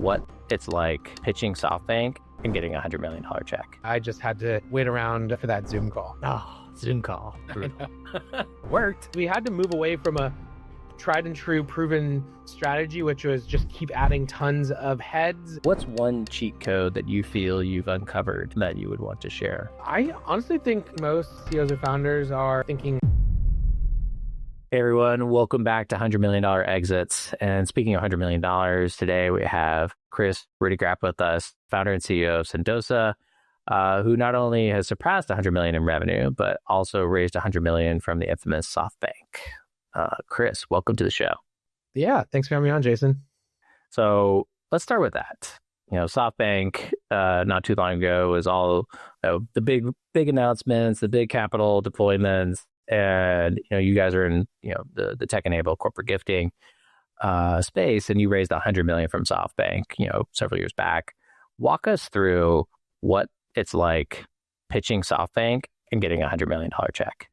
what it's like pitching SoftBank and getting a $100 million check. I just had to wait around for that Zoom call. Oh, Zoom call. Worked. We had to move away from a tried and true proven strategy, which was just keep adding tons of heads. What's one cheat code that you feel you've uncovered that you would want to share? I honestly think most CEOs or founders are thinking. Hey everyone, welcome back to $100 Million Exits. And speaking of $100 million, today we have Kris Rudeegraap with us, founder and CEO of Sendoso, who not only has surpassed $100 million in revenue, but also raised $100 million from the infamous SoftBank. Kris, welcome to the show. Yeah, thanks for having me on, Jason. So let's start with that. You know, SoftBank, not too long ago, was all the big announcements, the big capital deployments. And, you know, you guys are in, you know, the tech-enabled corporate gifting space, and you raised $100 million from SoftBank, you know, several years back. Walk us through what it's like pitching SoftBank and getting a $100 million check.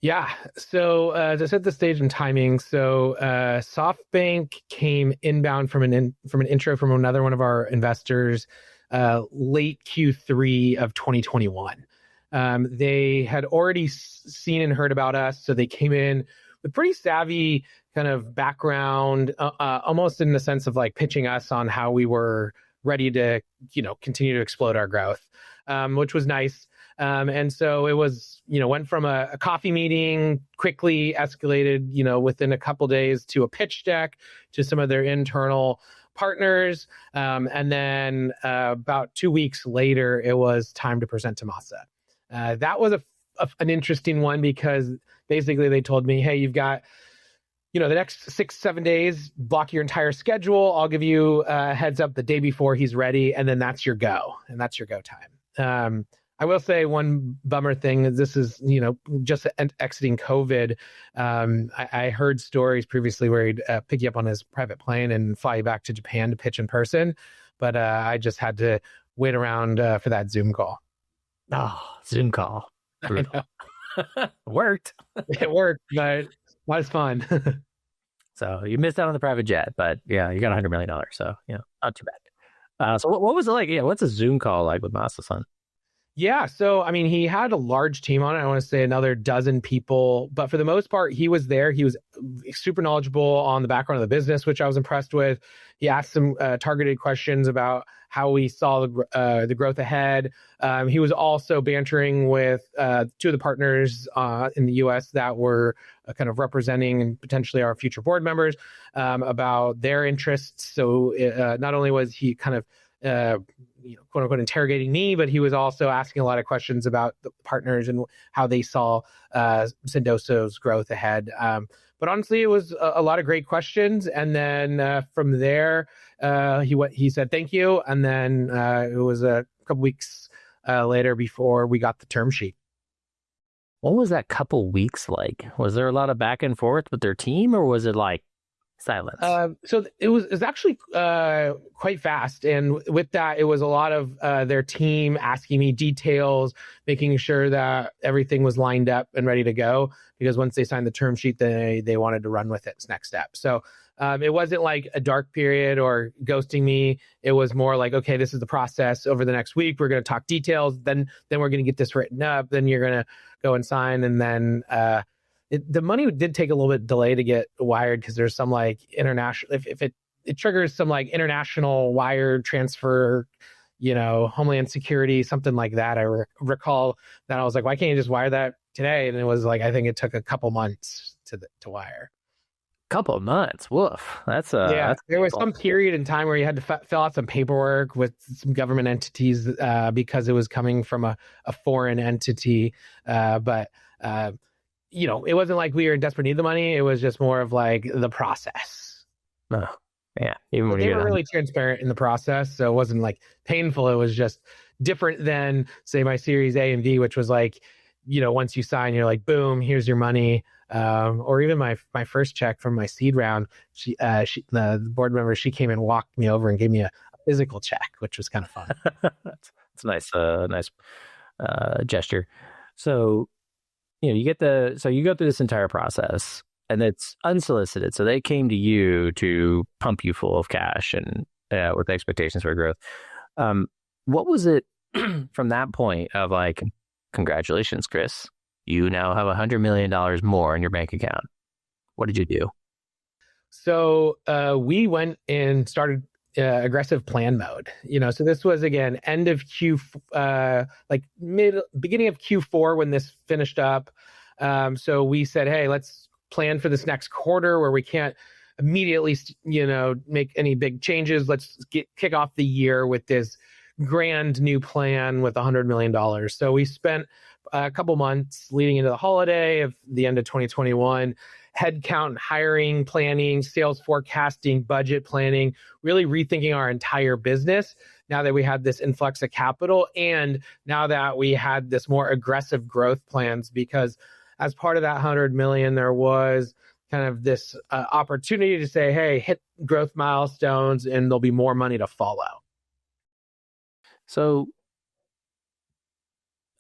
Yeah. So to set the stage and timing, so SoftBank came inbound from an intro from another one of our investors late Q3 of 2021. They had already seen and heard about us, so they came in with pretty savvy kind of background, almost in the sense of like pitching us on how we were ready to, you know, continue to explode our growth, which was nice. And so it was, you know, went from a coffee meeting, quickly escalated, you know, within a couple days to a pitch deck to some of their internal partners. And then about 2 weeks later, it was time to present to Masa. That was an interesting one because basically they told me, hey, you've got, you know, the next 6-7 days, block your entire schedule. I'll give you a heads up the day before he's ready. And then that's your go. And that's your go time. I will say one bummer thing is this is, you know, just exiting COVID. I heard stories previously where he'd pick you up on his private plane and fly you back to Japan to pitch in person. But I just had to wait around for that Zoom call. Oh, Zoom call. Worked. It worked, but not as fun. So you missed out on the private jet, but yeah, you got $100 million. So, you know, not too bad. So what was it like? Yeah, what's a Zoom call like with Masayoshi Son? Yeah. So, I mean, he had a large team on it. I want to say another dozen people, but for the most part, he was there. He was super knowledgeable on the background of the business, which I was impressed with. He asked some targeted questions about how we saw the growth ahead. He was also bantering with two of the partners in the US that were kind of representing and potentially our future board members about their interests. So not only was he kind of you know, quote unquote, interrogating me, but he was also asking a lot of questions about the partners and how they saw Sendoso's growth ahead. But honestly, it was a lot of great questions. And then from there, he said, thank you. And then it was a couple weeks later before we got the term sheet. What was that couple weeks like? Was there a lot of back and forth with their team, or was it like silence? So it was actually quite fast. And with that, it was a lot of their team asking me details, making sure that everything was lined up and ready to go. Because once they signed the term sheet, they wanted to run with its next step. So it wasn't like a dark period or ghosting me. It was more like, okay, this is the process. Over the next week, we're going to talk details. Then we're going to get this written up. Then you're going to go and sign. And then the money did take a little bit delay to get wired because there's some like international, if it triggers some like international wire transfer, you know, Homeland Security, something like that. I recall that I was like, why can't you just wire that today? And it was like, I think it took a couple months to wire. Couple months. Woof. There was some period in time where you had to fill out some paperwork with some government entities because it was coming from a foreign entity. But you know, it wasn't like we were in desperate need of the money. It was just more of like the process. Oh, yeah. Even when they were really transparent in the process. So it wasn't like painful. It was just different than, say, my Series A and B, which was like, you know, once you sign, you're like, boom, here's your money. Or even my first check from my seed round, the board member, she came and walked me over and gave me a physical check, which was kind of fun. That's a nice gesture. So, you know, you go through this entire process and it's unsolicited. So they came to you to pump you full of cash and with expectations for growth. What was it from that point of like, congratulations, Kris, you now have $100 million more in your bank account? What did you do? So we went and started aggressive plan mode. So this was again end of beginning of Q4 when this finished up. So we said, hey, let's plan for this next quarter where we can't immediately, make any big changes. Let's kick off the year with this grand new plan with $100 million. So we spent a couple months leading into the holiday of the end of 2021, headcount, hiring, planning, sales forecasting, budget planning, really rethinking our entire business now that we had this influx of capital and now that we had this more aggressive growth plans, because as part of that 100 million, there was kind of this opportunity to say, hey, hit growth milestones and there'll be more money to follow. So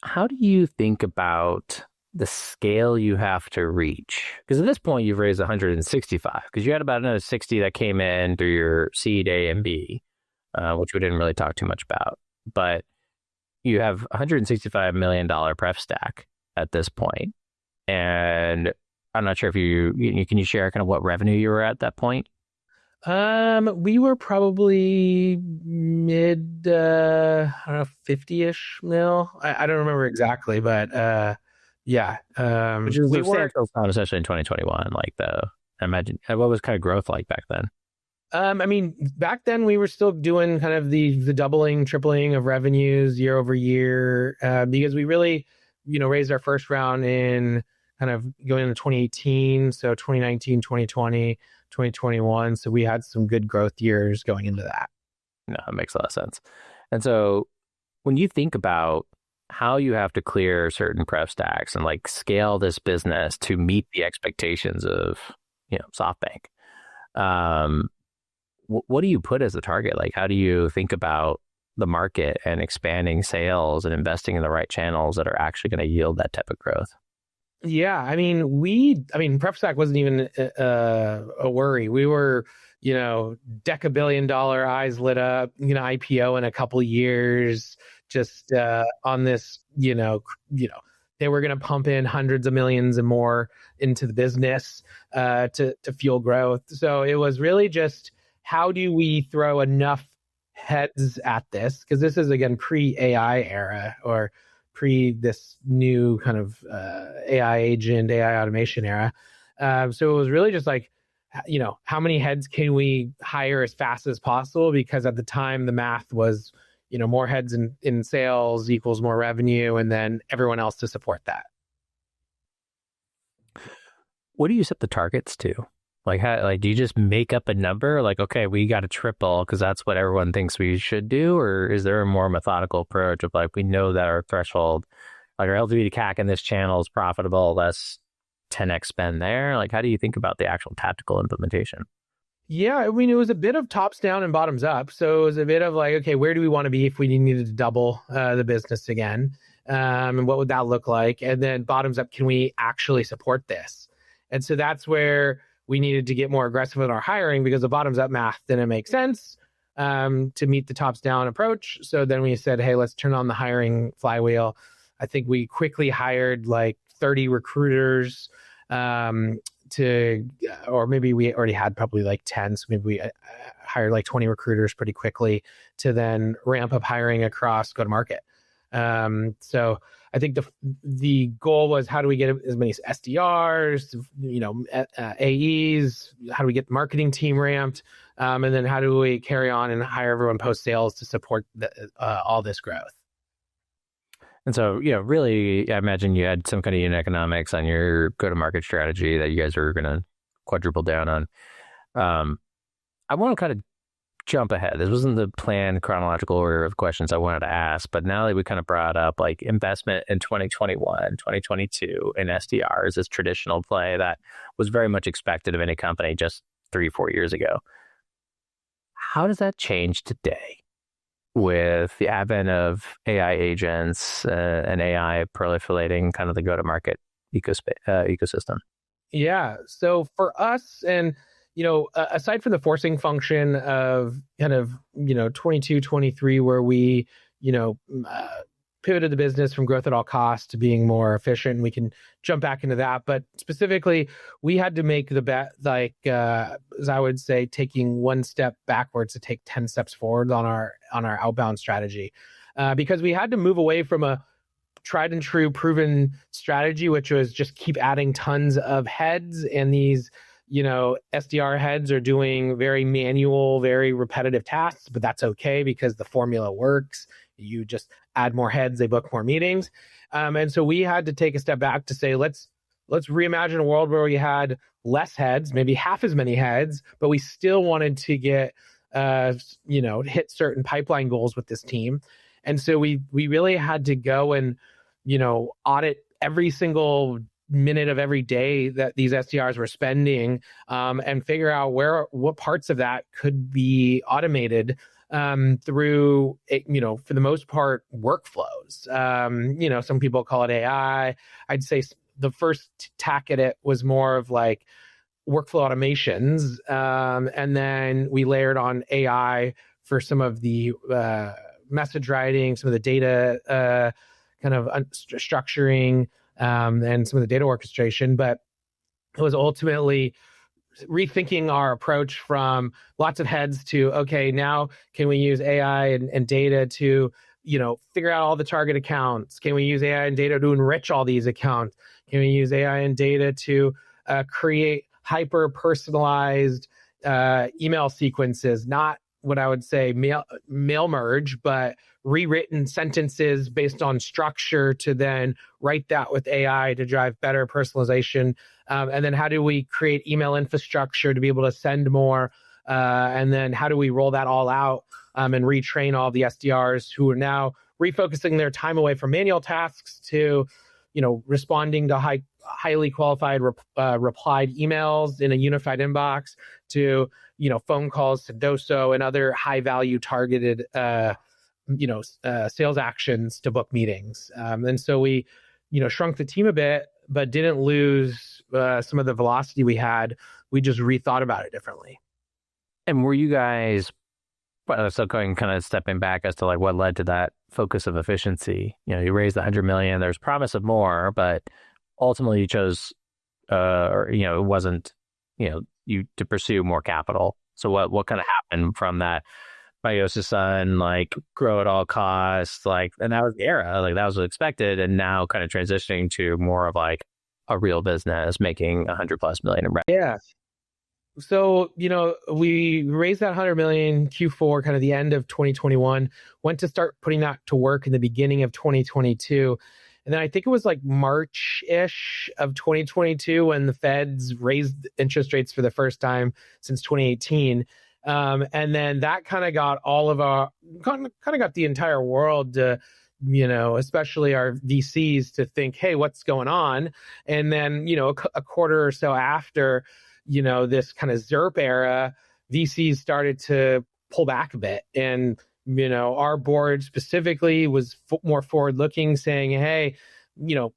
how do you think about the scale you have to reach? Because at this point, you've raised 165, because you had about another 60 that came in through your seed A and B, which we didn't really talk too much about. But you have $165 million pref stack at this point. And I'm not sure if can you share kind of what revenue you were at that point? We were probably mid, 50-ish mil. I don't remember exactly, but yeah. Which is substantial, especially in 2021. I imagine, what was kind of growth like back then? Back then we were still doing kind of the doubling, tripling of revenues year over year, because we really, raised our first round in kind of going into 2018. So 2019, 2020, 2021. So we had some good growth years going into that. No, it makes a lot of sense. And so when you think about how you have to clear certain pref stacks and scale this business to meet the expectations of, SoftBank, what do you put as the target? How do you think about the market and expanding sales and investing in the right channels that are actually going to yield that type of growth? Yeah, pref stack wasn't even a worry. We were, decabillion-dollar eyes lit up, IPO in a couple years, just on this, they were going to pump in hundreds of millions and more into the business to fuel growth. So it was really just, how do we throw enough heads at this? Because this is, again, pre-AI era, or pre this new kind of AI agent, AI automation era. So it was really just how many heads can we hire as fast as possible? Because at the time, the math was, more heads in sales equals more revenue, and then everyone else to support that. What do you set the targets to? Do you just make up a number? Okay, we got to triple because that's what everyone thinks we should do? Or is there a more methodical approach of we know that our threshold, our LTV to CAC in this channel is profitable, less 10x spend there? How do you think about the actual tactical implementation? Yeah, it was a bit of tops down and bottoms up. So it was a bit of okay, where do we want to be if we needed to double the business again? And what would that look like? And then bottoms up, can we actually support this? And so that's where we needed to get more aggressive in our hiring, because the bottoms up math didn't make sense to meet the tops down approach. So then we said, hey, let's turn on the hiring flywheel. I think we quickly hired 30 recruiters or maybe we already had probably 10. So maybe we hired 20 recruiters pretty quickly to then ramp up hiring across go-to-market. So I think the goal was, how do we get as many SDRs, AEs, how do we get the marketing team ramped? And then how do we carry on and hire everyone post-sales to support all this growth? And so, really, I imagine you had some kind of unit economics on your go-to-market strategy that you guys are going to quadruple down on. I want to kind of jump ahead. This wasn't the planned chronological order of questions I wanted to ask, but now that we kind of brought up investment in 2021, 2022 in SDRs, this traditional play that was very much expected of any company just 3-4 years ago. How does that change today with the advent of AI agents and AI proliferating kind of the go-to-market ecosystem? Yeah. So for us, and aside from the forcing function of kind of, 22, 23, where we, pivoted the business from growth at all costs to being more efficient. We can jump back into that. But specifically, we had to make the bet, as I would say, taking one step backwards to take 10 steps forward on our outbound strategy. Because we had to move away from a tried and true proven strategy, which was just keep adding tons of heads. And these, SDR heads are doing very manual, very repetitive tasks, but that's okay because the formula works. You just add more heads, they book more meetings. And so we had to take a step back to say, let's reimagine a world where we had less heads, maybe half as many heads, but we still wanted to get, hit certain pipeline goals with this team. And so we really had to go and, audit every single minute of every day that these SDRs were spending, and figure out what parts of that could be automated through, for the most part, workflows. Some people call it AI. I'd say the first tack at it was more of like workflow automations. And then we layered on AI for some of the message writing, some of the data structuring, and some of the data orchestration. But it was ultimately rethinking our approach from lots of heads to, okay, now can we use AI and data to, figure out all the target accounts? Can we use AI and data to enrich all these accounts? Can we use AI and data to create hyper personalized email sequences, not what I would say mail merge, but rewritten sentences based on structure to then write that with AI to drive better personalization. And then how do we create email infrastructure to be able to send more? And then how do we roll that all out and retrain all the SDRs who are now refocusing their time away from manual tasks to, responding to highly qualified replied emails in a unified inbox to, phone calls, Sendoso, and other high value targeted, sales actions to book meetings. And so we, shrunk the team a bit, but didn't lose some of the velocity we had. We just rethought about it differently. And were you guys, so going kind of stepping back as to like what led to that focus of efficiency? You raised the $100 million. There's promise of more, but ultimately you chose, it wasn't, you to pursue more capital. So what kind of happened from that Masayoshi Son, like grow at all costs, and that was the era, that was expected, and now kind of transitioning to more of like a real business making $100+ million in revenue. Yeah. So, we raised that 100 million Q4, kind of the end of 2021, went to start putting that to work in the beginning of 2022. And then I think it was like March-ish of 2022 when the Feds raised interest rates for the first time since 2018. And then that kind of got got the entire world to, especially our VCs to think, hey, what's going on? And then, a quarter or so after, this kind of ZERP era, VCs started to pull back a bit. And, our board specifically was more forward looking, saying, hey,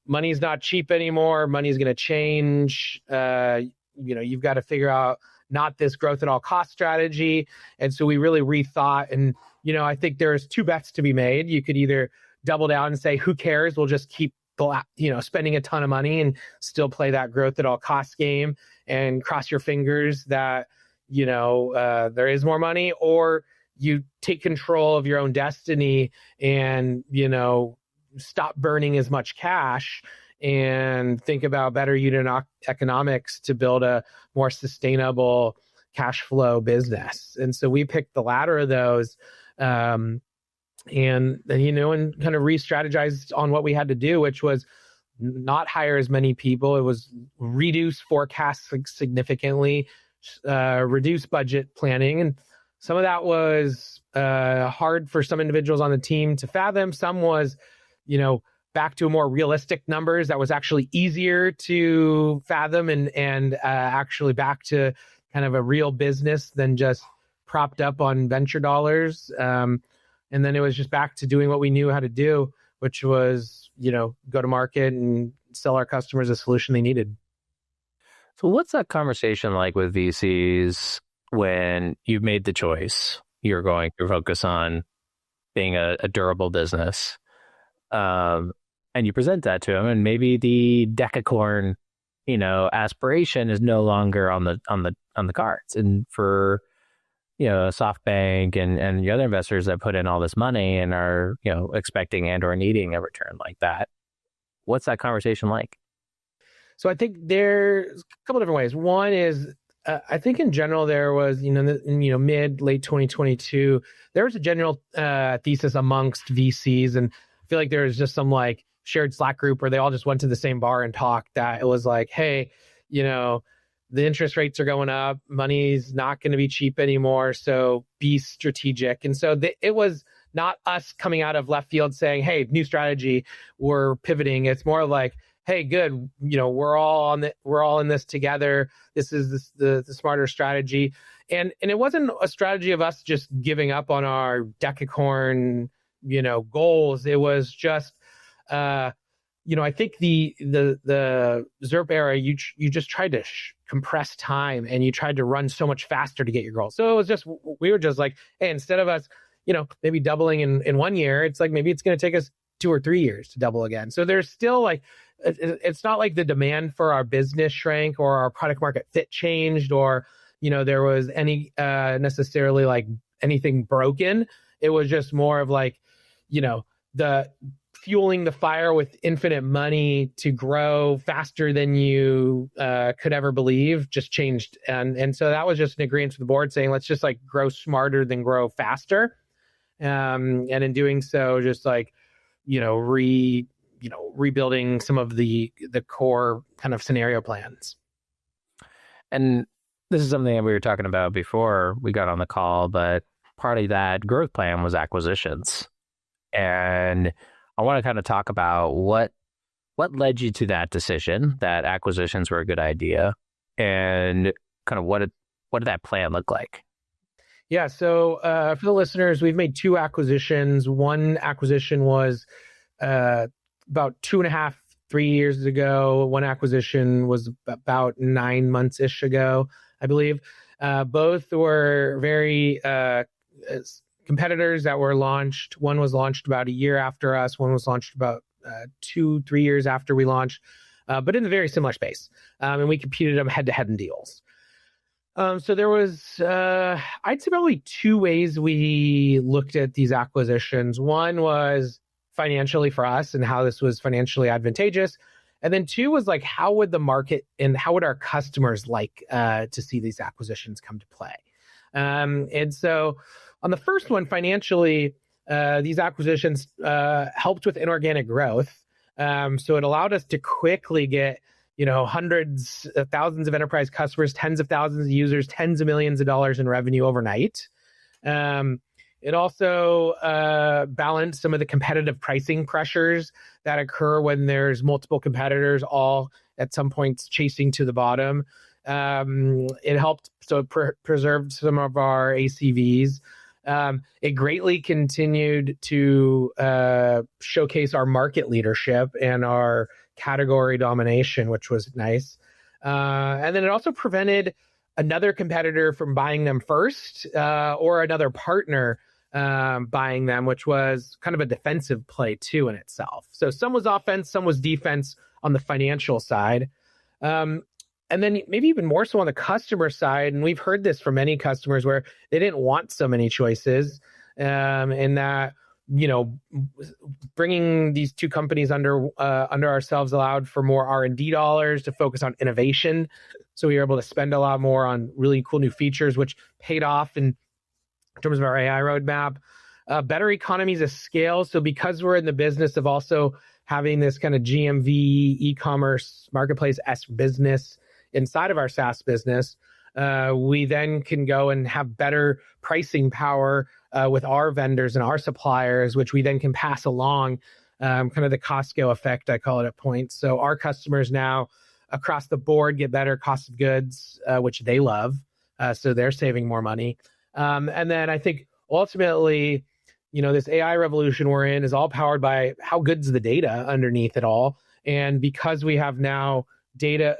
money's not cheap anymore. Money's going to change. You've got to figure out not this growth at all cost strategy. And so we really rethought. And, I think there's two bets to be made. You could either double down and say, who cares? We'll just keep spending a ton of money and still play that growth at all costs game and cross your fingers that, there is more money, or you take control of your own destiny and, stop burning as much cash and think about better unit economics to build a more sustainable cash flow business. And so we picked the latter of those, and kind of re-strategized on what we had to do, which was not hire as many people. It was reduce forecasts significantly, reduce budget planning. And some of that was hard for some individuals on the team to fathom. Some was, back to a more realistic numbers that was actually easier to fathom and actually back to kind of a real business than just propped up on venture dollars. And then it was just back to doing what we knew how to do, which was, go to market and sell our customers a solution they needed. So what's that conversation like with VCs when you've made the choice? You're going to focus on being a durable business. And you present that to them, and maybe the decacorn, aspiration is no longer on the cards. And for SoftBank and the other investors that put in all this money and are expecting and or needing a return like that, what's that conversation like? So I think there's a couple different ways. One is I think in general there was mid late 2022 there was a general thesis amongst VCs, and I feel like there was just some like shared Slack group where they all just went to the same bar and talked, that it was like, hey, the interest rates are going up, money's not going to be cheap anymore, so be strategic. And so it was not us coming out of left field saying, hey, new strategy, we're pivoting. It's more like, hey, good, we're all in this together. This is the smarter strategy. And it wasn't a strategy of us just giving up on our decacorn, goals. It was just, I think the ZERP era, you just tried to compress time, and you tried to run so much faster to get your goals. So it was just, we were just like, hey, instead of us, maybe doubling in 1 year, it's like, maybe it's going to take us 2 or 3 years to double again. So there's still like, it's not like the demand for our business shrank or our product market fit changed, or, there was any necessarily like anything broken. It was just more of like, the fueling the fire with infinite money to grow faster than you could ever believe just changed. And so that was just an agreement with the board saying, let's just like grow smarter than grow faster. And in doing so, just like, rebuilding some of the core kind of scenario plans. And this is something that we were talking about before we got on the call, but part of that growth plan was acquisitions. And I want to kind of talk about what led you to that decision that acquisitions were a good idea, and kind of what did that plan look like? Yeah. So for the listeners, we've made 2 acquisitions. One acquisition was about 2.5, 3 years ago. One acquisition was about 9 months-ish ago, I believe. Both were very competitors that were launched. One was launched about a year after us. One was launched about 2-3 years after we launched, but in a very similar space. And we competed them head-to-head in deals. So there was, I'd say probably 2 ways we looked at these acquisitions. One was financially for us and how this was financially advantageous. And then 2 was like, how would the market and how would our customers like to see these acquisitions come to play? And so on the first one, financially, these acquisitions helped with inorganic growth. So it allowed us to quickly get, hundreds of thousands of enterprise customers, tens of thousands of users, tens of millions of dollars in revenue overnight. It also balanced some of the competitive pricing pressures that occur when there's multiple competitors all at some points chasing to the bottom. It helped, so it preserved some of our ACVs. It greatly continued to showcase our market leadership and our category domination, which was nice. And then it also prevented another competitor from buying them first, or another partner buying them, which was kind of a defensive play too in itself. So some was offense, some was defense on the financial side. And then maybe even more so on the customer side, and we've heard this from many customers where they didn't want so many choices, and that, bringing these 2 companies under ourselves allowed for more R&D dollars to focus on innovation. So we were able to spend a lot more on really cool new features, which paid off in terms of our AI roadmap. Better economies of scale. So because we're in the business of also having this kind of GMV e-commerce marketplace-esque business inside of our SaaS business, we then can go and have better pricing power with our vendors and our suppliers, which we then can pass along, kind of the Costco effect, I call it at points. So our customers now across the board get better cost of goods, which they love. So they're saving more money. And then I think ultimately, this AI revolution we're in is all powered by how good's the data underneath it all. And because we have now data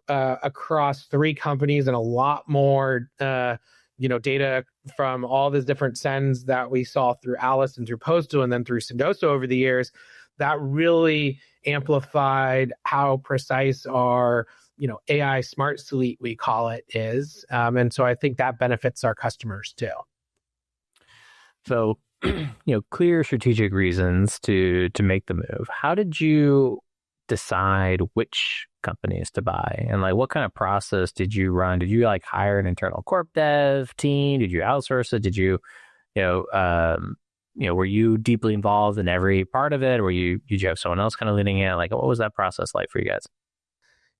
across 3 companies and a lot more data from all these different sends that we saw through Alice and through Postal and then through Sendoso over the years, that really amplified how precise our AI smart suite, we call it, is. And so I think that benefits our customers too. So, clear strategic reasons to make the move. How did you decide which companies to buy, and like what kind of process did you run? Did you like hire an internal corp dev team? Did you outsource it? Did you, were you deeply involved in every part of it? Or did you have someone else kind of leading it? Like, what was that process like for you guys?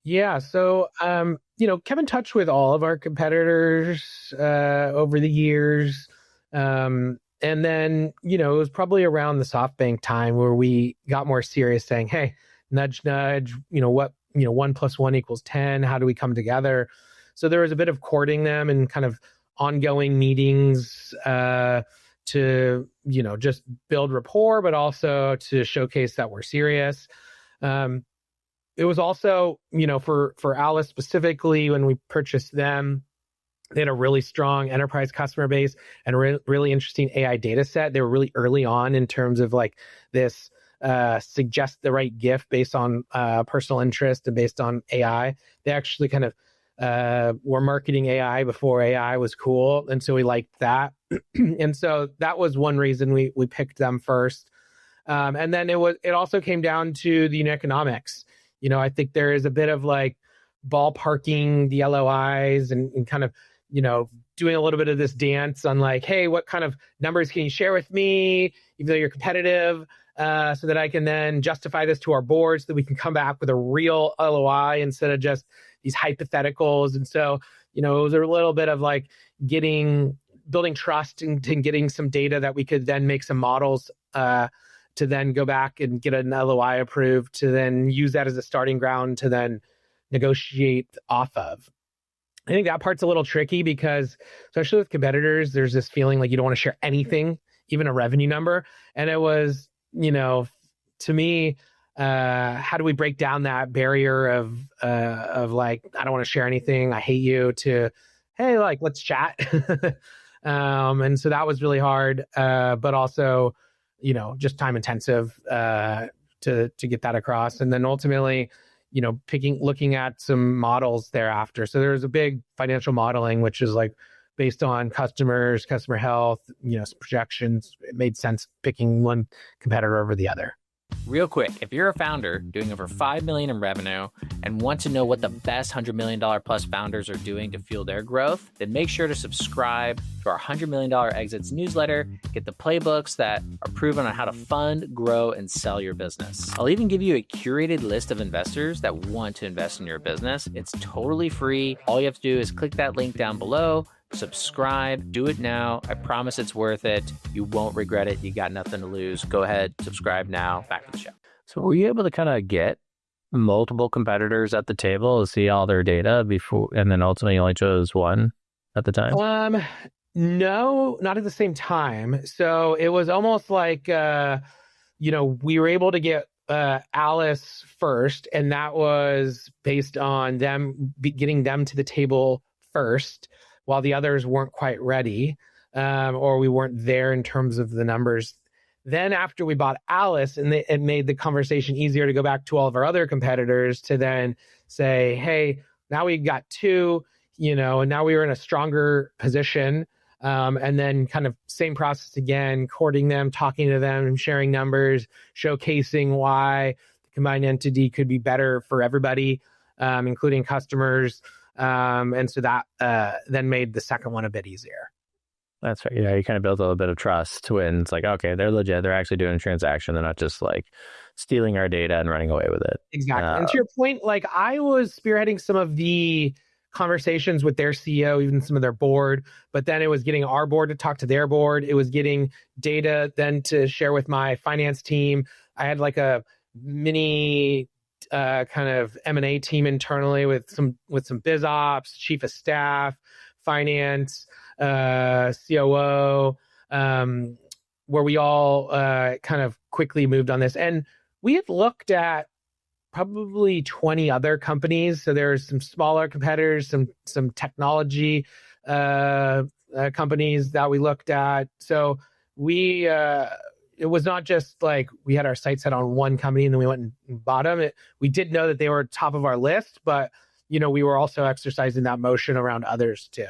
Yeah. So, Kevin touched with all of our competitors over the years. And then, it was probably around the SoftBank time where we got more serious saying, hey, nudge, nudge, 1 + 1 = 10. How do we come together? So there was a bit of courting them and kind of ongoing meetings to, just build rapport, but also to showcase that we're serious. It was also, for Alice specifically, when we purchased them, they had a really strong enterprise customer base and a really interesting AI data set. They were really early on in terms of like this suggest the right gift based on personal interest and based on AI. They actually kind of were marketing AI before AI was cool. And so we liked that. And so that was one reason we picked them first. And then it also came down to the unit economics. I think there is a bit of like ballparking the LOIs and kind of, doing a little bit of this dance on like, hey, what kind of numbers can you share with me, even though you're competitive, so that I can then justify this to our board so that we can come back with a real LOI instead of just these hypotheticals. And so, it was a little bit of like building trust and getting some data that we could then make some models to then go back and get an LOI approved, to then use that as a starting ground to then negotiate off of. I think that part's a little tricky because, especially with competitors, there's this feeling like you don't want to share anything, even a revenue number. And it was, to me, how do we break down that barrier of like, I don't want to share anything, I hate you, to, hey, like, let's chat. And so that was really hard, but also, just time intensive to get that across. And then ultimately, looking at some models thereafter. So there was a big financial modeling, which is like based on customers, customer health, some projections. It made sense picking one competitor over the other. Real quick, if you're a founder doing over $5 million in revenue and want to know what the best $100 million plus founders are doing to fuel their growth, then make sure to subscribe to our $100 million exits newsletter. Get the playbooks that are proven on how to fund, grow, and sell your business. I'll even give you a curated list of investors that want to invest in your business. It's totally free. All you have to do is click that link down below. Subscribe, do it now. I promise it's worth it. You won't regret it. You got nothing to lose. Go ahead, subscribe now. Back to the show. So were you able to kind of get multiple competitors at the table to see all their data before, and then ultimately you only chose one at the time? No, not at the same time. So it was almost like, we were able to get Alice first, and that was based on them getting them to the table first, while the others weren't quite ready, or we weren't there in terms of the numbers. Then after we bought Alice, and it made the conversation easier to go back to all of our other competitors to then say, hey, now we've got 2, and now we were in a stronger position. And then kind of same process again, courting them, talking to them, sharing numbers, showcasing why the combined entity could be better for everybody, including customers. And so that then made the second one a bit easier. That's right. Yeah, you kind of built a little bit of trust when it's like, okay, they're legit. They're actually doing a transaction. They're not just like stealing our data and running away with it. Exactly. And to your point, like I was spearheading some of the conversations with their CEO, even some of their board, but then it was getting our board to talk to their board. It was getting data then to share with my finance team. I had like a mini kind of M&A team internally with some biz ops, chief of staff, finance, COO, where we all kind of quickly moved on this. And we had looked at probably 20 other companies. So there's some smaller competitors, some technology companies that we looked at. So we it was not just like we had our sights set on one company and then we went and bought them. We did know that they were top of our list, but we were also exercising that motion around others too.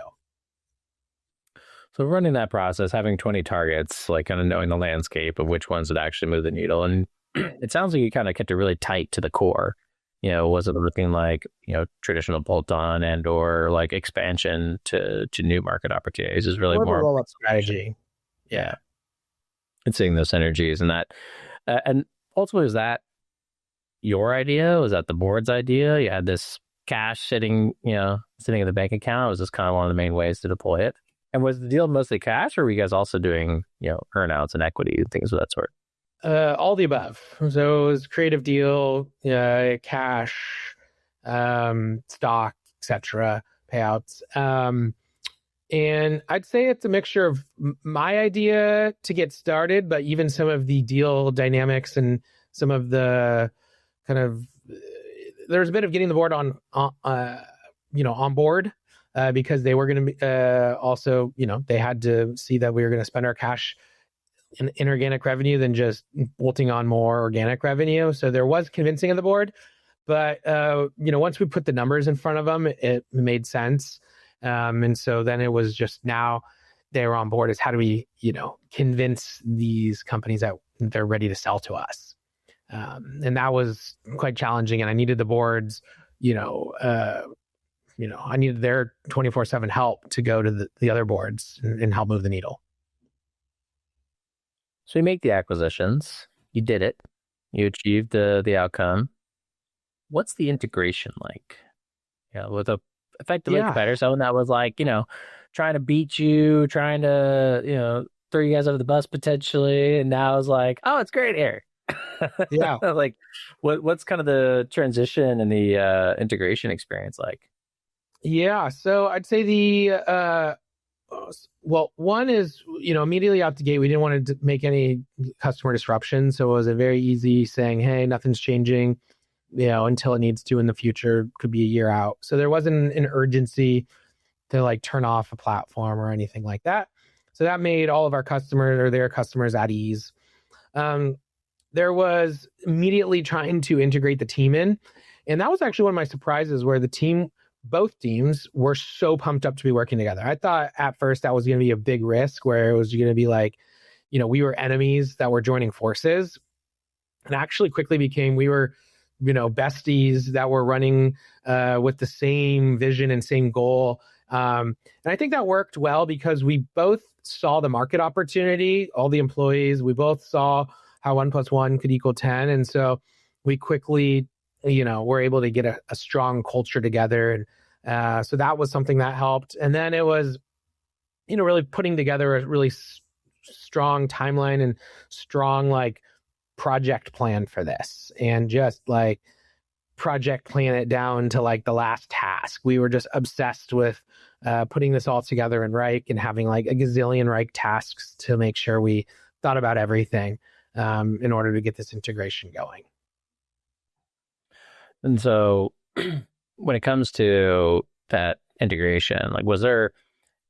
So running that process, having 20 targets, like kind of knowing the landscape of which ones would actually move the needle. And it sounds like you kind of kept it really tight to the core. Wasn't looking like, traditional bolt-on and or like expansion to new market opportunities. Is really more roll-up strategy. Yeah. And seeing those synergies and that. And ultimately, was that your idea? Was that the board's idea? You had this cash sitting in the bank account. Was this kind of one of the main ways to deploy it? And was the deal mostly cash, or were you guys also doing, earnouts and equity and things of that sort? All the above. So it was creative deal, cash, stock, etc., payouts. And I'd say it's a mixture of my idea to get started, but even some of the deal dynamics and some of the kind of, there's a bit of getting the board on board. Because they were going to be also, they had to see that we were going to spend our cash in inorganic revenue than just bolting on more organic revenue. So there was convincing of the board, but once we put the numbers in front of them, it made sense. And so then it was just now they were on board is how do we, convince these companies that they're ready to sell to us. And that was quite challenging. And I needed the board's, I needed their 24/7 help to go to the other boards and help move the needle. So you make the acquisitions, you did it, you achieved the outcome. What's the integration like? With a effectively competitor, someone that was like, trying to beat you, trying to, throw you guys under the bus potentially, and now it's like, oh, it's great here. Yeah. Like, what's kind of the transition and the integration experience like? Yeah, so I'd say one is, immediately out the gate, we didn't want to make any customer disruption. So it was a very easy saying, hey, nothing's changing, until it needs to in the future, could be a year out. So there wasn't an urgency to like turn off a platform or anything like that. So that made all of our customers or their customers at ease. There was immediately trying to integrate the team in. And that was actually one of my surprises where both teams were so pumped up to be working together. I thought at first that was going to be a big risk where it was going to be like, we were enemies that were joining forces. And actually quickly became, we were, besties that were running with the same vision and same goal. And I think that worked well because we both saw the market opportunity, all the employees, we both saw how 1 + 1 could equal 10. And so we quickly we're able to get a strong culture together. And so that was something that helped. And then it was, really putting together a really strong timeline and strong like project plan for this and just like project plan it down to like the last task. We were just obsessed with putting this all together in Reich and having like a gazillion Reich tasks to make sure we thought about everything in order to get this integration going. And so when it comes to that integration, like was there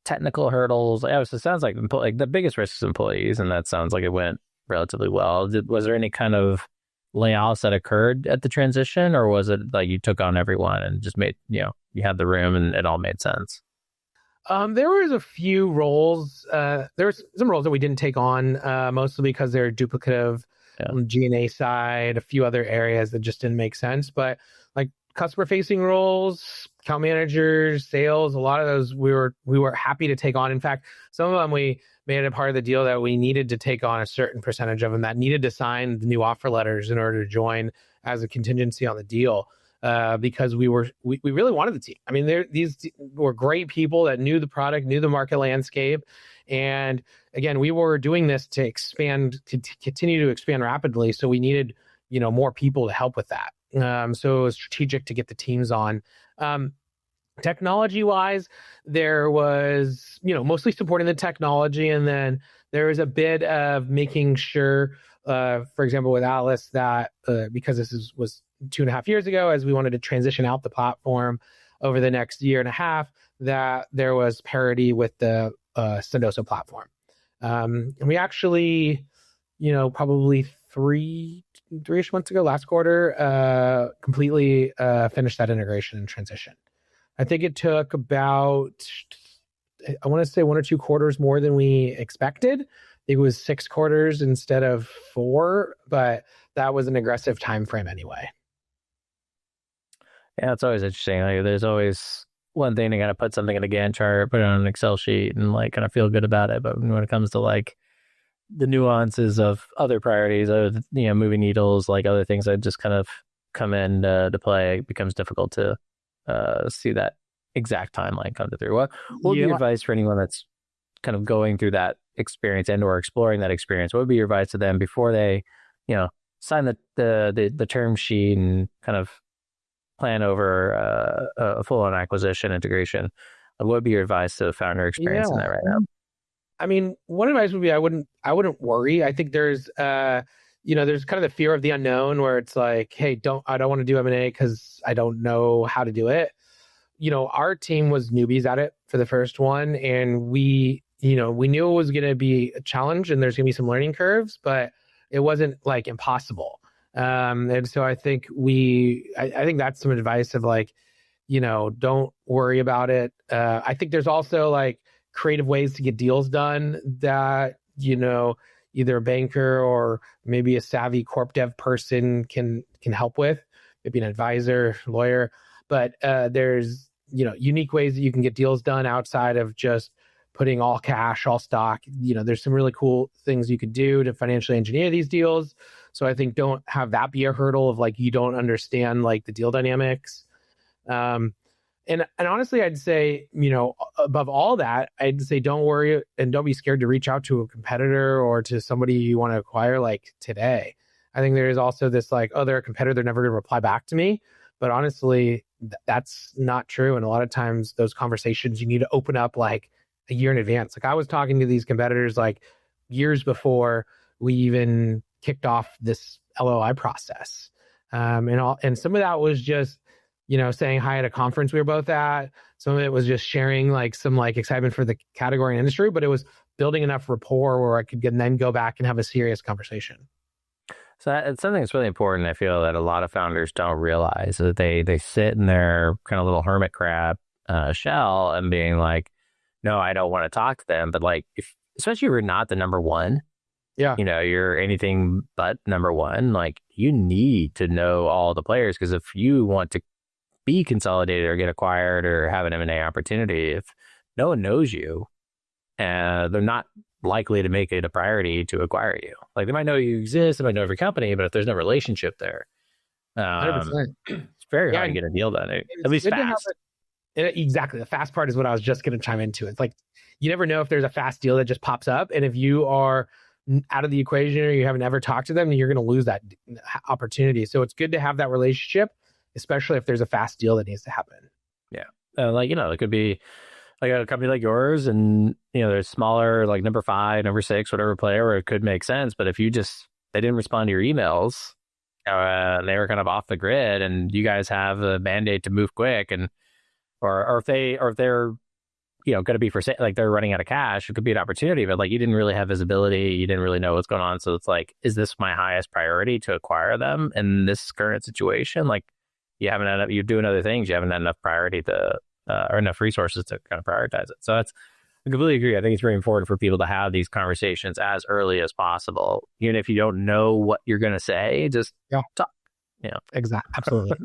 technical hurdles? It sounds like the biggest risk is employees, and that sounds like it went relatively well. Was there any kind of layoffs that occurred at the transition, or was it like you took on everyone and just made, you had the room and it all made sense? There was a few roles. There was some roles that we didn't take on, mostly because they're duplicative. G&A side, a few other areas that just didn't make sense. But like customer facing roles, account managers, sales, a lot of those we were happy to take on. In fact, some of them we made it part of the deal that we needed to take on a certain percentage of them that needed to sign the new offer letters in order to join as a contingency on the deal. Because we really wanted the team. I mean, these were great people that knew the product, knew the market landscape. And again, we were doing this to continue to expand rapidly. So we needed, more people to help with that. So it was strategic to get the teams on. Technology wise, there was, mostly supporting the technology. And then there was a bit of making sure, for example, with Atlas that because this was 2.5 years ago, as we wanted to transition out the platform over the next year and a half, that there was parity with the Sendoso platform. And we actually, probably three-ish months ago, last quarter, completely finished that integration and transition. I think it took about, I want to say 1 or 2 quarters more than we expected. I think it was 6 quarters instead of 4, but that was an aggressive time frame anyway. Yeah, it's always interesting. Like, there's always one thing to kind of put something in a Gantt chart, put it on an Excel sheet, and like kind of feel good about it. But when it comes to like the nuances of other priorities, moving needles, like other things that just kind of come in to play, it becomes difficult to see that exact timeline come through. What would be your advice for anyone that's kind of going through that experience and or exploring that experience? What would be your advice to them before they, sign the term sheet and kind of plan over a full-on acquisition integration? What would be your advice to a founder experiencing that right now? I mean, one advice would be I wouldn't worry. I think there's there's kind of the fear of the unknown where it's like, hey, I don't want to do M&A because I don't know how to do it. Our team was newbies at it for the first one, and we knew it was going to be a challenge and there's going to be some learning curves, but it wasn't like impossible. And so I think I think that's some advice of like, don't worry about it. I think there's also like creative ways to get deals done that, either a banker or maybe a savvy corp dev person can help with, maybe an advisor, lawyer. But there's, unique ways that you can get deals done outside of just putting all cash, all stock. There's some really cool things you could do to financially engineer these deals. So I think don't have that be a hurdle of like, you don't understand like the deal dynamics. And honestly, I'd say, above all that, I'd say don't worry and don't be scared to reach out to a competitor or to somebody you want to acquire like today. I think there is also this like, oh, they're a competitor, they're never going to reply back to me. But honestly, that's not true. And a lot of times those conversations you need to open up like a year in advance. Like I was talking to these competitors like years before we even kicked off this LOI process. And some of that was just, saying hi at a conference we were both at. Some of it was just sharing like some like excitement for the category and industry, but it was building enough rapport where I could then go back and have a serious conversation. So it's something that's really important. I feel that a lot of founders don't realize that they sit in their kind of little hermit crab shell and being like, no, I don't want to talk to them. But like, especially if you're not the number one, you're anything but number one, like you need to know all the players, because if you want to be consolidated or get acquired or have an M&A opportunity, if no one knows you, they're not likely to make it a priority to acquire you. Like they might know you exist, they might know every company, but if there's no relationship there, 100%. It's very hard to get a deal done, at least fast. Exactly. The fast part is what I was just going to chime into. It's like, you never know if there's a fast deal that just pops up. And if you are out of the equation or you haven't ever talked to them, you're going to lose that opportunity. So it's good to have that relationship, especially if there's a fast deal that needs to happen. Yeah. It could be like a company like yours and, there's smaller, like number 5, number 6, whatever player, where it could make sense. But if they didn't respond to your emails, they were kind of off the grid and you guys have a mandate to move quick, and, or if they're, going to be for sale, like they're running out of cash, it could be an opportunity, but like you didn't really have visibility, you didn't really know what's going on. So it's like, is this my highest priority to acquire them in this current situation? Like you're doing other things, you haven't had enough priority to, or enough resources to kind of prioritize it. So I completely agree. I think it's very important for people to have these conversations as early as possible. Even if you don't know what you're going to say, just talk. Exactly. Absolutely.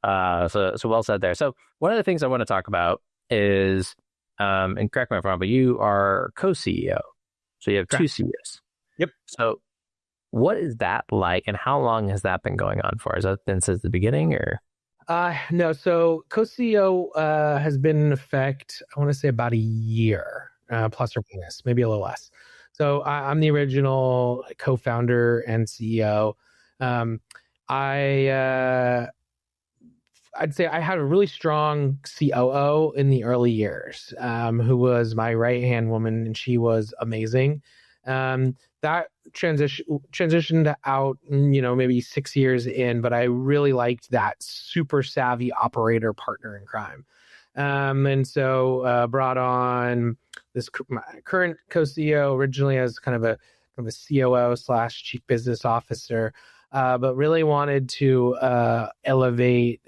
So well said there. So one of the things I want to talk about is, and correct me if I'm wrong, but you are co-CEO. So you have two CEOs. Yep. So what is that like, and how long has that been going on for? Has that been since the beginning, or? No. So co-CEO has been in effect, I want to say about a year, plus or minus, maybe a little less. So I'm the original co-founder and CEO. I'd say I had a really strong COO in the early years, who was my right-hand woman, and she was amazing. That transitioned out, maybe 6 years in, but I really liked that super savvy operator partner in crime. And so brought on this my current co-CEO originally as kind of a COO / chief business officer, but really wanted to elevate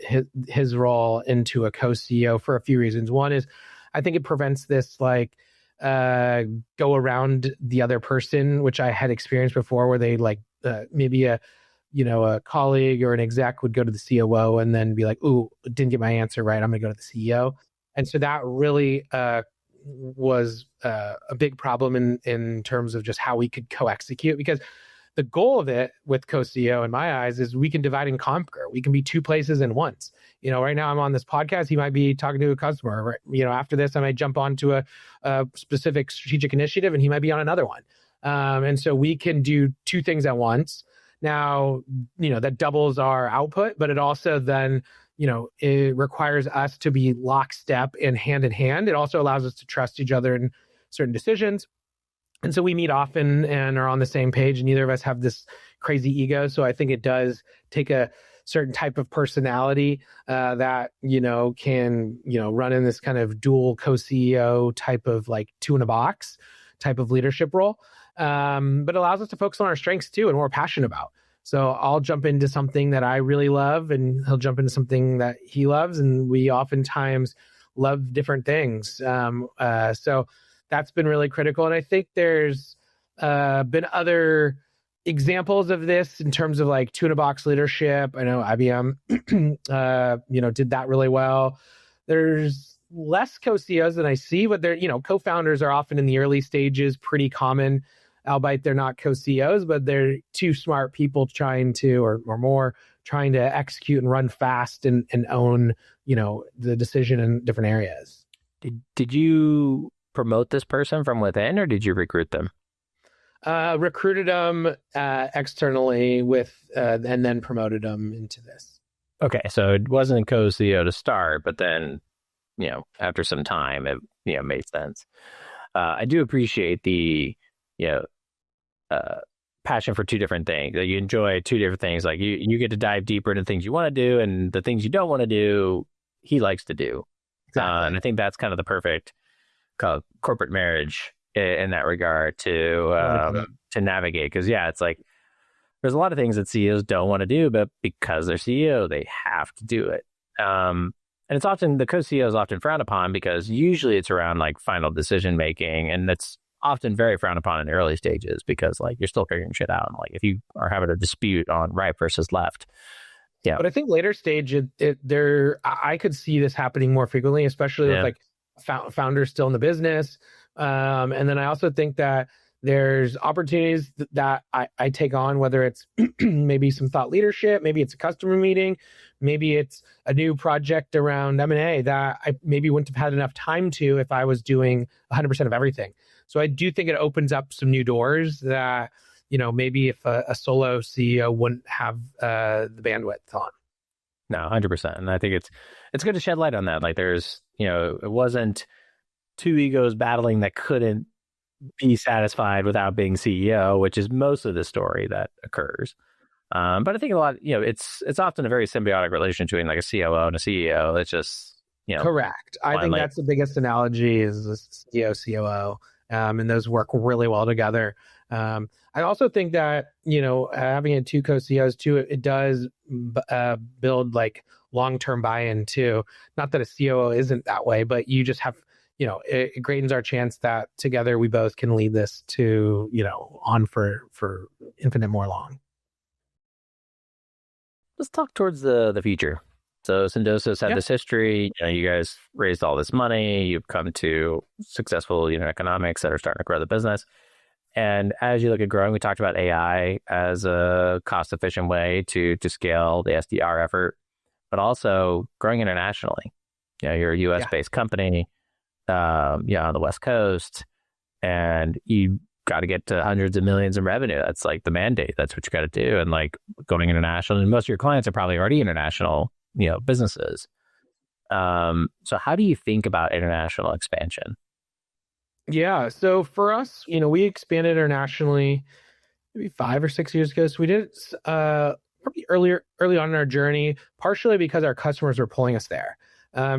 his role into a co-CEO for a few reasons. One is I think it prevents this like go around the other person, which I had experienced before, where they like maybe a colleague or an exec would go to the COO and then be like, "Ooh, didn't get my answer right. I'm going to go to the CEO." And so that really was a big problem in terms of just how we could co-execute, because the goal of it with co-CEO in my eyes is we can divide and conquer. We can be two places in once. Right now I'm on this podcast. He might be talking to a customer. After this, I might jump onto a specific strategic initiative and he might be on another one. And so we can do two things at once. Now, that doubles our output, but it also then, it requires us to be lockstep and hand in hand. It also allows us to trust each other in certain decisions. And so we meet often and are on the same page, and neither of us have this crazy ego. So I think it does take a certain type of personality that, can, run in this kind of dual co-CEO type of like two in a box type of leadership role. But allows us to focus on our strengths too and what we're passionate about. So I'll jump into something that I really love and he'll jump into something that he loves. And we oftentimes love different things. So that's been really critical. And I think there's been other examples of this in terms of like two in a box leadership. I know IBM, did that really well. There's less co-CEOs than I see, but they're, co-founders are often in the early stages, pretty common, albeit they're not co-CEOs, but they're two smart people trying to, or more, trying to execute and run fast and own, the decision in different areas. Did you promote this person from within, or did you recruit them? Recruited them externally and then promoted them into this. Okay, so it wasn't co-CEO to start, but then, after some time, it made sense. I do appreciate the passion for two different things. You enjoy two different things. Like you get to dive deeper into things you want to do, and the things you don't want to do, he likes to do. Exactly. And I think that's kind of the perfect corporate marriage in that regard to navigate. Because it's like there's a lot of things that CEOs don't want to do, but because they're CEO, they have to do it. And it's often the co-CEO is often frowned upon because usually it's around like final decision making, and that's often very frowned upon in the early stages because like you're still figuring shit out. And like if you are having a dispute on right versus left. Yeah. But I think later stage, I could see this happening more frequently, especially with like founders still in the business. And then I also think that there's opportunities that I take on, whether it's maybe some thought leadership, maybe it's a customer meeting, maybe it's a new project around M&A that I maybe wouldn't have had enough time to if I was doing 100% of everything. So I do think it opens up some new doors that, maybe if a solo CEO wouldn't have the bandwidth on. No, 100%. And I think it's good to shed light on that. Like there's, it wasn't two egos battling that couldn't be satisfied without being CEO, which is most of the story that occurs. But I think a lot, it's often a very symbiotic relationship between like a COO and a CEO. It's just, Correct. I think that's the biggest analogy is the CEO, COO, and those work really well together. I also think that, having a two co-CEOs too, it does build like long-term buy-in too. Not that a COO isn't that way, but you just have, it greatens our chance that together we both can lead this to, on for infinite more long. Let's talk towards the future. So Sendoso's had this history. You guys raised all this money. You've come to successful unit economics that are starting to grow the business. And as you look at growing, we talked about AI as a cost-efficient way to scale the SDR effort, but also growing internationally. You're a U.S.-based company, on the West Coast, and you got to get to hundreds of millions in revenue. That's like the mandate. That's what you got to do. And like going international, and most of your clients are probably already international, businesses. So how do you think about international expansion? Yeah. So for us, we expanded internationally maybe 5 or 6 years ago. So we did it probably early on in our journey, partially because our customers were pulling us there.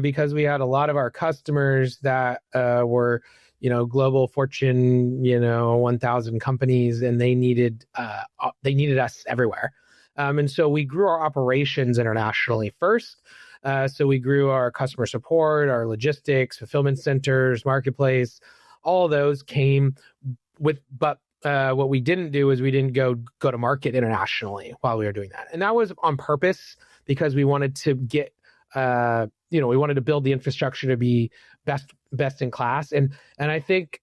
Because we had a lot of our customers that were, global Fortune, 1,000 companies, and they needed us everywhere. And so we grew our operations internationally first. So we grew our customer support, our logistics, fulfillment centers, marketplace. All of those came with, but what we didn't do is we didn't go to market internationally while we were doing that. And that was on purpose because we wanted to get, we wanted to build the infrastructure to be best in class. And I think,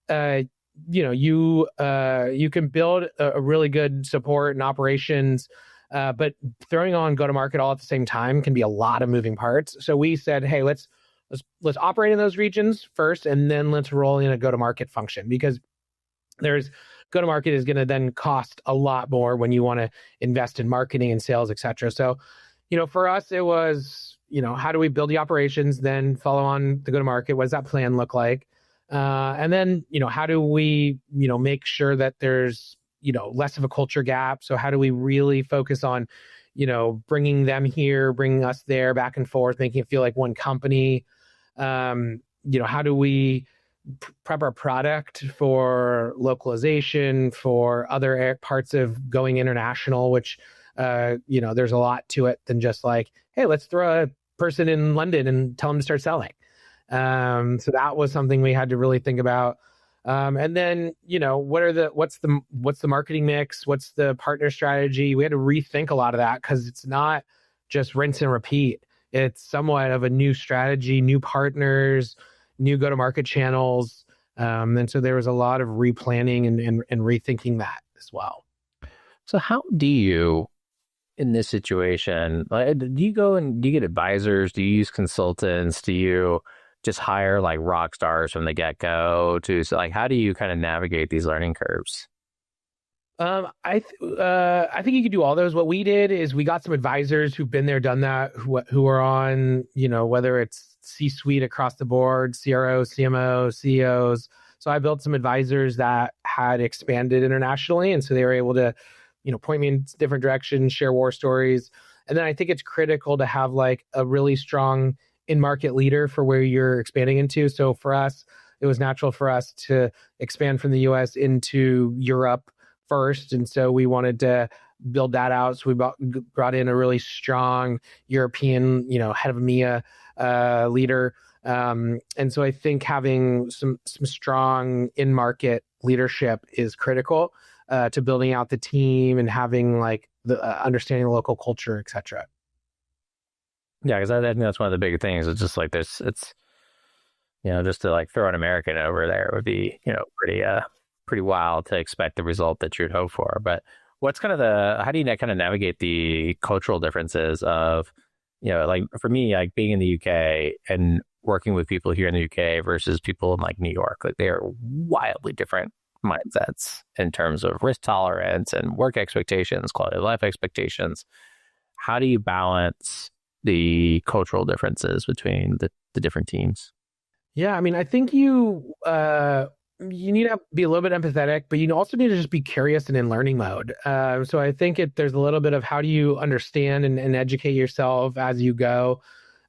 you can build a really good support and operations, but throwing on go-to-market all at the same time can be a lot of moving parts. So we said, hey, let's operate in those regions first, and then let's roll in a go-to-market function, because go-to-market is going to then cost a lot more when you want to invest in marketing and sales, et cetera. So, for us, it was, how do we build the operations, then follow on the go-to-market? What does that plan look like? And then, how do we, make sure that there's, less of a culture gap? So how do we really focus on, bringing them here, bringing us there, back and forth, making it feel like one company? How do we prep our product for localization, for other parts of going international, which, there's a lot to it than just like, hey, let's throw a person in London and tell them to start selling. So that was something we had to really think about. And then, what's the marketing mix? What's the partner strategy? We had to rethink a lot of that, because it's not just rinse and repeat. It's somewhat of a new strategy, new partners, new go-to-market channels. And so there was a lot of replanning and rethinking that as well. So how do you, in this situation, do you go and do you get advisors? Do you use consultants? Do you just hire like rock stars from the get-go? How do you kind of navigate these learning curves? I think you could do all those. What we did is we got some advisors who've been there, done that, who are on, whether it's C-suite across the board, CRO, CMO, CEOs. So I built some advisors that had expanded internationally, and so they were able to, point me in different directions, share war stories. And then I think it's critical to have like a really strong in-market leader for where you're expanding into. So for us, it was natural for us to expand from the US into Europe first. And so we wanted to build that out. So we brought in a really strong European, head of EMEA leader. And so I think having some strong in-market leadership is critical to building out the team and having like the understanding the local culture, et cetera. Yeah, because I think that's one of the big things. It's just like this. It's just to like throw an American over there would be pretty wild to expect the result that you'd hope for. But what's kind of how do you kind of navigate the cultural differences of like for me, like being in the UK and working with people here in the UK versus people in like New York, like they are wildly different mindsets in terms of risk tolerance and work expectations, quality of life expectations. How do you balance the cultural differences between the different teams? Yeah, I mean, I think you need to be a little bit empathetic, but you also need to just be curious and in learning mode. So I think there's a little bit of how do you understand and educate yourself as you go,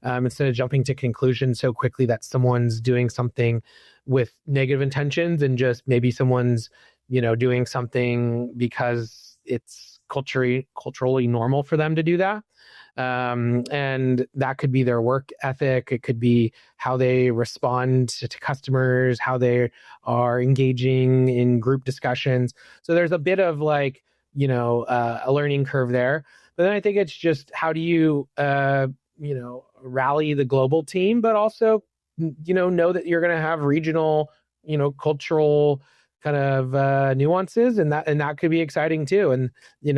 instead of jumping to conclusions so quickly that someone's doing something with negative intentions, and just maybe someone's doing something because it's culturally normal for them to do that. And that could be their work ethic. It could be how they respond to customers, how they are engaging in group discussions. So there's a bit of like, a learning curve there. But then I think it's just how do you, rally the global team, but also, know that you're going to have regional, cultural kind of nuances, and that could be exciting too. And,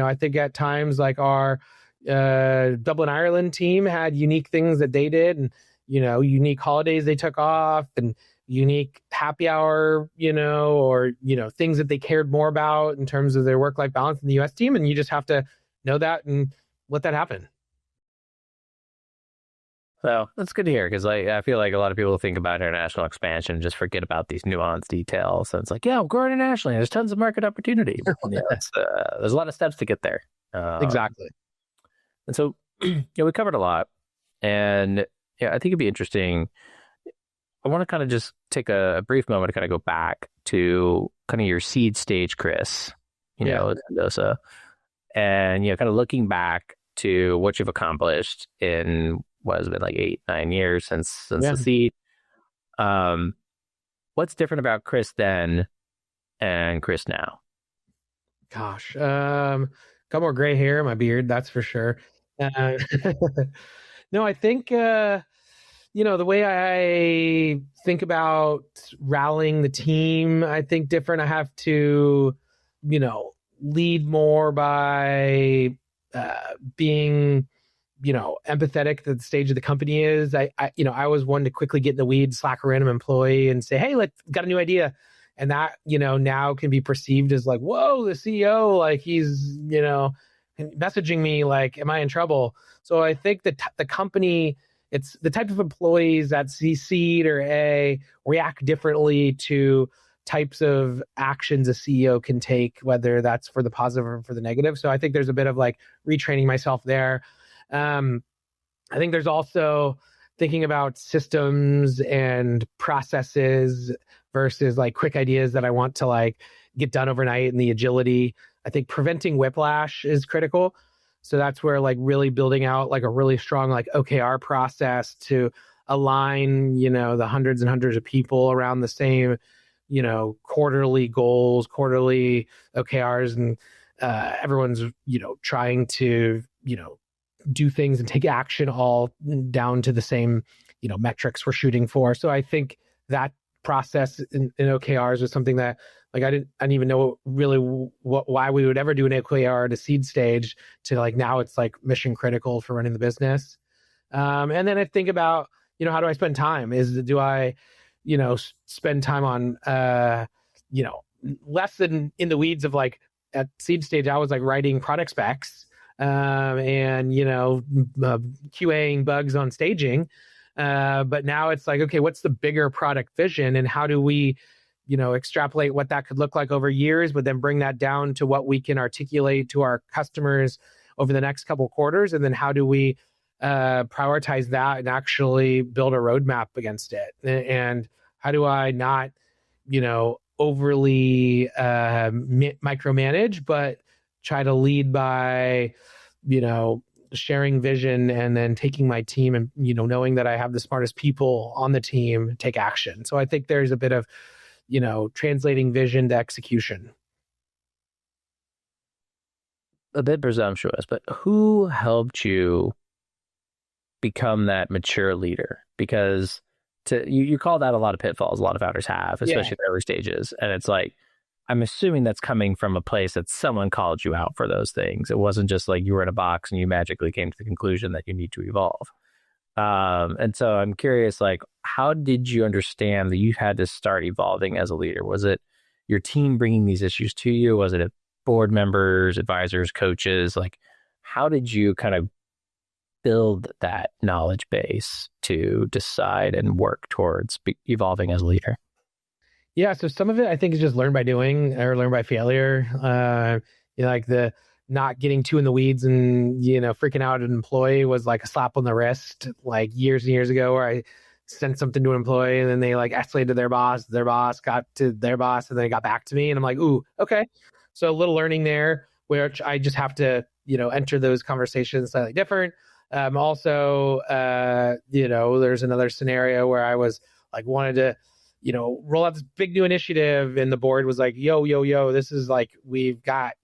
I think at times like our Dublin, Ireland team had unique things that they did, and, unique holidays they took off, and unique happy hour, or, things that they cared more about in terms of their work-life balance in the US team. And you just have to know that and let that happen. So that's good to hear because I feel like a lot of people think about international expansion and just forget about these nuanced details. And it's like, yeah, we'll grow internationally. There's tons of market opportunity. There's a lot of steps to get there. Exactly. And so, we covered a lot. And I think it'd be interesting. I want to kind of just take a brief moment to kind of go back to kind of your seed stage, Kris, at Sendoso, and, kind of looking back to what you've accomplished in what has been like 8-9 years since the seed. What's different about Kris then and Kris now? Gosh, got more gray hair in my beard, that's for sure. No, I think, the way I think about rallying the team, I think different. I have to, lead more by being, empathetic to the stage of the company is. I was one to quickly get in the weeds, slack a random employee and say, hey, got a new idea. And that, now can be perceived as like, whoa, the CEO, like he's, messaging me like, am I in trouble? So I think that the company, it's the type of employees that see seed or A react differently to types of actions a CEO can take, whether that's for the positive or for the negative. So I think there's a bit of like retraining myself there. I think there's also thinking about systems and processes versus like quick ideas that I want to like get done overnight, and the agility. I think preventing whiplash is critical. So that's where like really building out like a really strong like OKR process to align, the hundreds and hundreds of people around the same, quarterly goals, quarterly OKRs, and everyone's, trying to, do things and take action all down to the same, metrics we're shooting for. So I think that process in OKRs was something that like I didn't even know really why we would ever do an OKR at a seed stage to like now it's like mission critical for running the business. And then I think about, how do I spend time? Do I, spend time on, less than in the weeds of like at seed stage, I was like writing product specs and, QAing bugs on staging. But now it's like, okay, what's the bigger product vision and how do we, extrapolate what that could look like over years, but then bring that down to what we can articulate to our customers over the next couple of quarters. And then how do we prioritize that and actually build a roadmap against it? And how do I not, overly micromanage, but try to lead by, sharing vision and then taking my team and, knowing that I have the smartest people on the team take action. So I think there's a bit of, translating vision to execution. A bit presumptuous, but who helped you become that mature leader? Because you call that a lot of pitfalls a lot of founders have, especially at early stages. And it's like, I'm assuming that's coming from a place that someone called you out for those things. It wasn't just like you were in a box and you magically came to the conclusion that you need to evolve. And so I'm curious, like, how did you understand that you had to start evolving as a leader? Was it your team bringing these issues to you? Was it board members, advisors, coaches? Like, how did you kind of build that knowledge base to decide and work towards evolving as a leader? Yeah, so some of it I think is just learn by doing or learn by failure. Like the not getting too in the weeds and, freaking out an employee was like a slap on the wrist, like years and years ago where I sent something to an employee and then they like escalated to their boss got to their boss and then it got back to me and I'm like, ooh, okay. So a little learning there, which I just have to, enter those conversations slightly different. Also, there's another scenario where I was like, wanted to, roll out this big new initiative and the board was like, yo, this is like, we've got,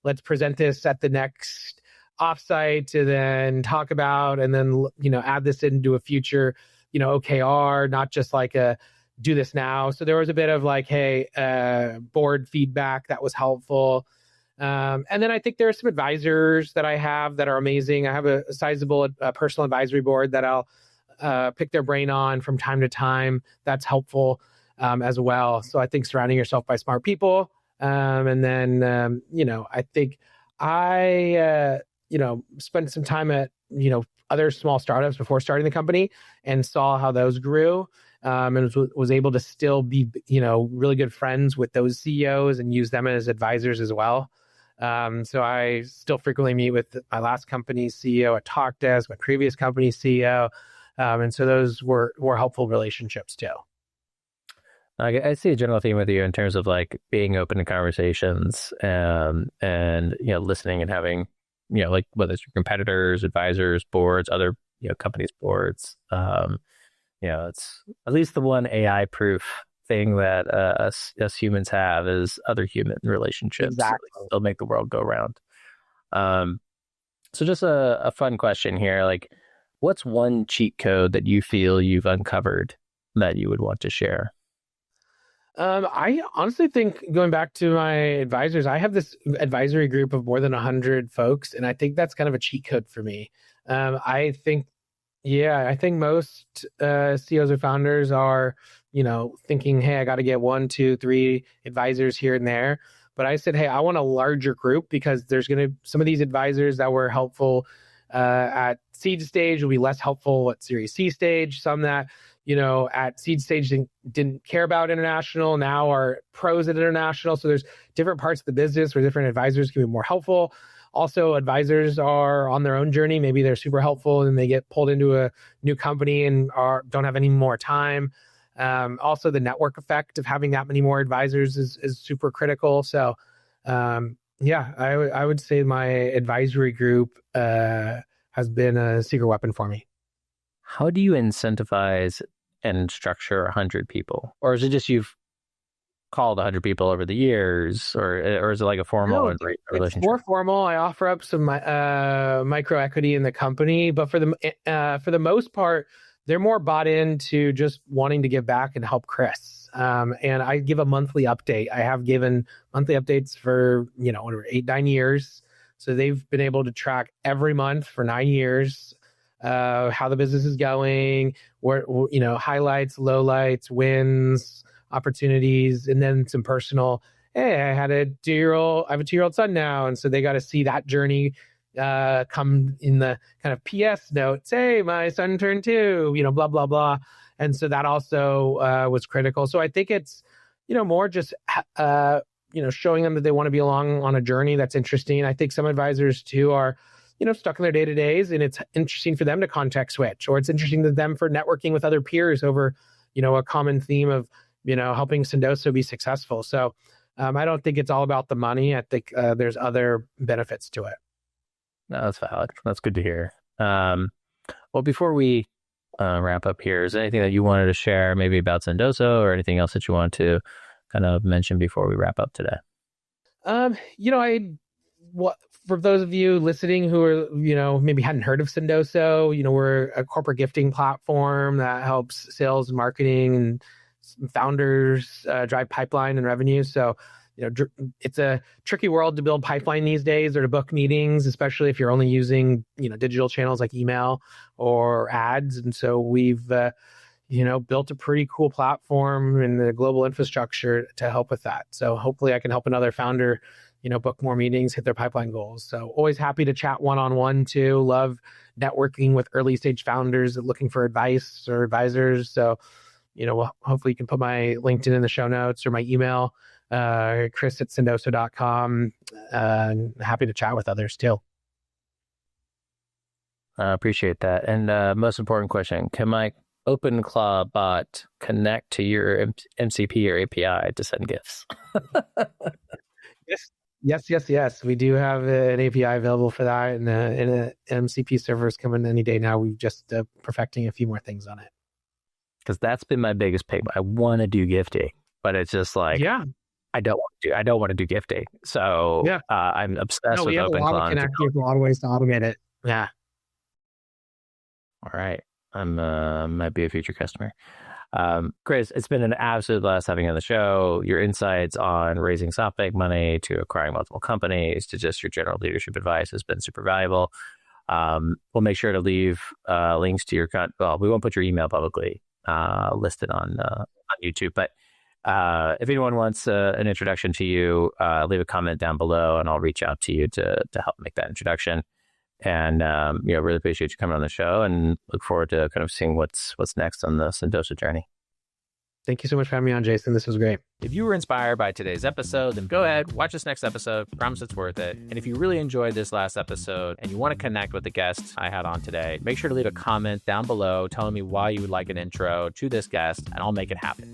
let's present this at the next offsite to then talk about and then, add this into a future, OKR, not just like a do this now. So there was a bit of like, hey, board feedback that was helpful. And then I think there are some advisors that I have that are amazing. I have a sizable personal advisory board that I'll pick their brain on from time to time. That's helpful as well. So I think surrounding yourself by smart people. And then, I think I spent some time at, other small startups before starting the company and saw how those grew. And was able to still be, really good friends with those CEOs and use them as advisors as well. So I still frequently meet with my last company's CEO at TalkDesk, my previous company's CEO. And so those were helpful relationships too. I see a general theme with you in terms of like being open to conversations and listening and having, like whether it's your competitors, advisors, boards, other, companies' boards. It's at least the one AI proof thing that us humans have is other human relationships. Exactly. They'll make the world go round. So just a fun question here. Like, what's one cheat code that you feel you've uncovered that you would want to share? I honestly think, going back to my advisors, I have this advisory group of more than 100 folks, and I think that's kind of a cheat code for me. I think most CEOs or founders are, thinking, hey, I got to get 1, 2, 3 advisors here and there. But I said, hey, I want a larger group, because there's going to some of these advisors that were helpful at seed stage will be less helpful at Series C stage. Some that at seed stage didn't care about international, now are pros at international. So there's different parts of the business where different advisors can be more helpful. Also, advisors are on their own journey. Maybe they're super helpful and they get pulled into a new company and don't have any more time. Also, the network effect of having that many more advisors is super critical. So, I would say my advisory group has been a secret weapon for me. How do you incentivize and structure 100 people? Or is it just you've called 100 people over the years, or is it like a formal relationship? It's more formal. I offer up some micro equity in the company, but for the most part, they're more bought into just wanting to give back and help Kris. And I give a monthly update. I have given monthly updates for 8, 9 years, so they've been able to track every month for 9 years. How the business is going, where highlights, lowlights, wins, opportunities, and then some personal. Hey, I have a 2-year-old son now, and so they got to see that journey come in the kind of PS notes. Hey, my son turned 2, blah blah blah, and so that also was critical. So I think it's more just showing them that they want to be along on a journey that's interesting. I think some advisors too are stuck in their day-to-days, and it's interesting for them to context switch, or it's interesting to them for networking with other peers over, a common theme of, helping Sendoso be successful. So I don't think it's all about the money. I think there's other benefits to it. No, that's valid. That's good to hear. Well, before we wrap up here, is there anything that you wanted to share maybe about Sendoso, or anything else that you want to kind of mention before we wrap up today? For those of you listening who are, maybe hadn't heard of Sendoso, we're a corporate gifting platform that helps sales and marketing and founders drive pipeline and revenue. So, it's a tricky world to build pipeline these days, or to book meetings, especially if you're only using, digital channels like email or ads. And so we've, built a pretty cool platform and the global infrastructure to help with that. So hopefully I can help another founder book more meetings, hit their pipeline goals. So always happy to chat one-on-one too. Love networking with early stage founders looking for advice or advisors. So, hopefully you can put my LinkedIn in the show notes, or my email, Kris@sendoso.com. Happy to chat with others too. I appreciate that. And most important question, can my OpenClaw bot connect to your MCP or API to send gifts? Yes. We do have an API available for that, and an MCP server is coming any day now. We're just perfecting a few more things on it. Because that's been my biggest pain. I want to do gifting, but it's just like, I don't want to do gifting. So I'm obsessed with OpenClaw. We have a lot of connectors, a lot of ways to automate it. Yeah. All right. Might be a future customer. Kris, it's been an absolute blast having you on the show. Your insights on raising SoftBank money, to acquiring multiple companies, to just your general leadership advice has been super valuable. We'll make sure to leave links to your we won't put your email publicly listed on YouTube, but if anyone wants an introduction to you, leave a comment down below and I'll reach out to you to help make that introduction. And really appreciate you coming on the show, and look forward to kind of seeing what's next on the Sendoso journey. Thank you so much for having me on, Jason. This was great. If you were inspired by today's episode, then go ahead, watch this next episode. Promise it's worth it. And if you really enjoyed this last episode and you want to connect with the guests I had on today, make sure to leave a comment down below telling me why you would like an intro to this guest, and I'll make it happen.